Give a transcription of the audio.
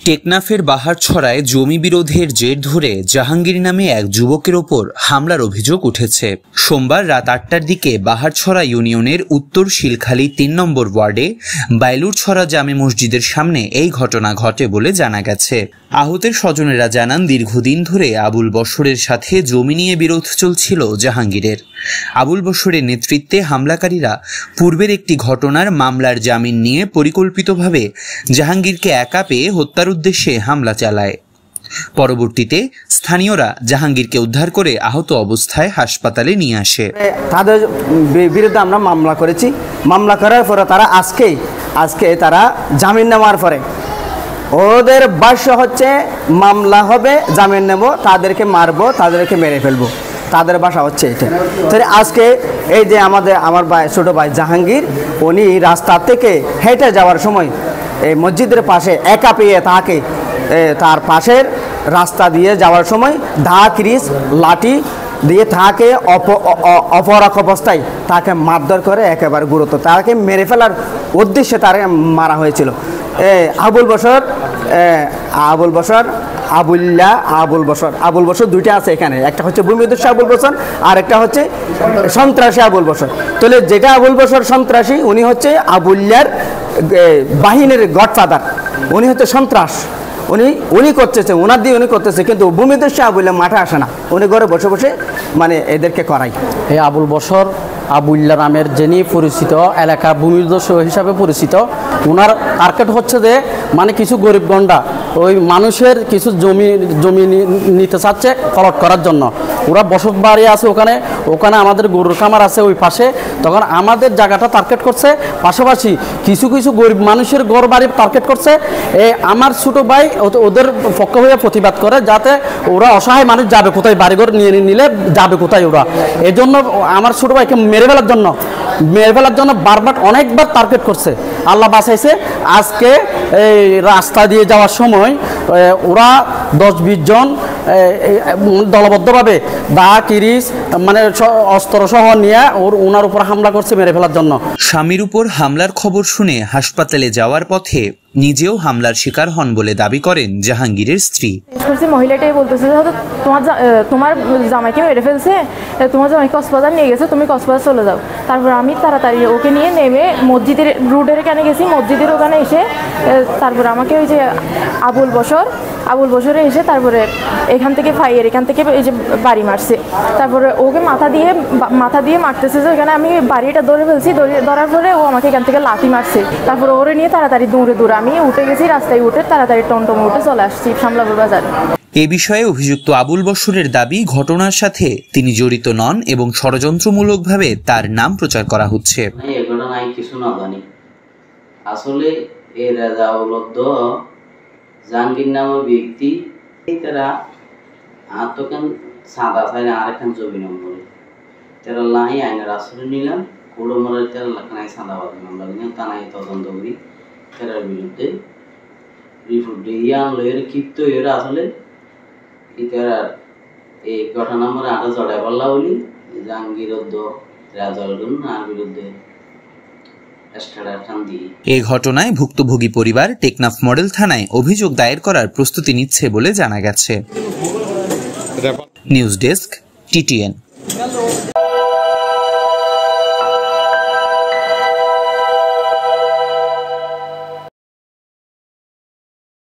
টেকনাফের বাহারছড়ায় জমি বিরোধের জের ধরে জাহাঙ্গীর নামে এক যুবকের ওপর হামলার অভিযোগ উঠেছে। সোমবার রাত ৮টার দিকে বাহারছড়া ইউনিয়নের উত্তর শিলখালী ৩ নম্বর ওয়ার্ডে বাইলুরছড়া জামে মসজিদের সামনে এই ঘটনা ঘটে বলে জানা গেছে। আহতের স্বজনেরা জানান, দীর্ঘদিন ধরে আবুল বশরের সাথে জমি নিয়ে বিরোধ চলছিল জাহাঙ্গীরের। আবুল বশরের নেতৃত্বে হামলাকারীরা পূর্বের একটি ঘটনার মামলার জামিন নিয়ে পরিকল্পিতভাবে জাহাঙ্গীরকে একা পেয়ে হত্যার উদ্দেশ্যে হামলা চালায়। পরবর্তীতে স্থানীয়রা জাহাঙ্গীরকে উদ্ধার করে আহত অবস্থায় হাসপাতালে নিয়ে আসে। তাদের বিরুদ্ধে আমরা মামলা করেছি। মামলা করার পরে তারা আজকে তারা জামিন নেওয়ার পরে ওদের ভাষ্য হচ্ছে মামলা হবে, জামিন নেব, তাদেরকে মারবো, তাদেরকে মেরে ফেলবো, তাদের ভাষা হচ্ছে এটা। তো আজকে এই যে আমার ছোটো ভাই জাহাঙ্গীর, উনি রাস্তা থেকে হেঁটে যাওয়ার সময় এই মসজিদের পাশে একা পেয়ে তার পাশের রাস্তা দিয়ে যাওয়ার সময় দা ক্রিস লাঠি দিয়ে তাকে অপরাগ অবস্থায় তাকে মারধর করে একেবারে গুরুত্ব তাকে মেরে ফেলার উদ্দেশ্যে তাকে মারা হয়েছিল। আবুল বশর দুইটা আছে এখানে, একটা হচ্ছে ভূমিদস্যু আবুল বশর আর একটা হচ্ছে সন্ত্রাসী আবুল বশর। তাহলে যেটা আবুল বশর সন্ত্রাসী, উনি হচ্ছে আবুল্লার বাহিনীর গডফাদার, উনি হচ্ছে সন্ত্রাস, উনি করতেছে, ওনার দিয়ে উনি করতেছে, কিন্তু ভূমিদস্যু আবুল্লাহ মাঠে আসে না, উনি ঘরে বসে বসে মানে এদেরকে করায়। এই আবুল বশর আবুল্লা নামের যিনি পরিচিত, এলাকার ভূমিদস্যু হিসাবে পরিচিত, ওনার টার্গেট হচ্ছে যে মানে কিছু গরিব গন্ডা ওই মানুষের কিছু জমি নিতে চাচ্ছে কলট করার জন্য। ওরা বসত বাড়ি আছে ওখানে আমাদের গরুর খামার আছে ওই পাশে, তখন আমাদের জায়গাটা টার্গেট করছে, পাশাপাশি কিছু গরিব মানুষের ঘর বাড়ি টার্গেট করছে। আমার ছোটো ভাই ওদের পক্ষ হয়ে প্রতিবাদ করে, যাতে ওরা অসহায় মানুষ যাবে কোথায়, বাড়িঘর নিয়ে নিলে যাবে কোথায় ওরা। এই জন্য আমার ছোটো ভাইকে মেরে ফেলার জন্য বারবার অনেকবার টার্গেট করছে। আল্লাহ বাঁচাইছে, আজকে এই রাস্তা দিয়ে যাওয়ার সময় ওরা 10-20 জন দলবদ্ধভাবে দা কিরিস মানে অস্ত্রসহ নিয়ে ওনার উপর হামলা করছে মেরে ফেলার জন্য। স্বামীর উপর হামলার খবর শুনে হাসপাতালে যাওয়ার পথে নিজেও হামলার শিকার হন বলে দাবি করেন জাহাঙ্গীরের স্ত্রী। মহিলাটাই বলতেছে, তোমার জামাইকে মেরে ফেলছে, তোমার জামাইকে কক্সবাজার নিয়ে গেছে, তুমি কক্সবাজার চলে যাও। তারপর আমি তাড়াতাড়ি ওকে নিয়ে নেমে মসজিদের রোডের এখানে গেছি, মসজিদের ওখানে এসে তারপর আমাকে ওই যে আবুল বশরে এসে তারপরে এখান থেকে এই যে বাড়ি মারছে। তারপরে ওকে মাথা দিয়ে মারতেছে, যে ওখানে আমি বাড়িটা ধরে ফেলছি, ধরার পরে ও আমাকে এখান থেকে লাথি মারছে। তারপরে ওরে নিয়ে তাড়াতাড়ি দৌড়ে আমি উঠে গেছি, রাস্তায় উঠে তাড়াতাড়ি টমটমে উঠে চলে আসছি শামলাপুর বাজারে। এ বিষয়ে অভিযুক্ত আবুল বশরের দাবি, ঘটনার সাথে তিনি জড়িত নন এবং ষড়যন্ত্রমূলকভাবে তার নাম প্রচার করা হচ্ছে। এই ঘটনায় কিছু না জানি, আসলে এর রাজাউলদ্দ জাহাঙ্গীর নামের ব্যক্তি তারা আত্মকান সাদা সাইনে আরেকখান জমি নম্বরে তারা লাই আইনের আসলে নিলাম কুড়োমরের তারা লাখানায় সাদাবাদী মামলা নিলাম, তানাই তদন্ত করি তার বিরুদ্ধে রিপোর্ট দিয়ে আনলো। এর ক্ষিপ্ত এরা আসলে ইতার এই ঘটনা আমরা আটা জড়াই পারলা বলি জাহাঙ্গীর রাজাউলগুন আর বিরুদ্ধে এ ঘটনায় ভুক্তভোগী পরিবার টেকনাফ মডেল থানায় অভিযোগ দায়ের করার প্রস্তুতি নিচ্ছে বলে জানা গেছে। News desk, TTN।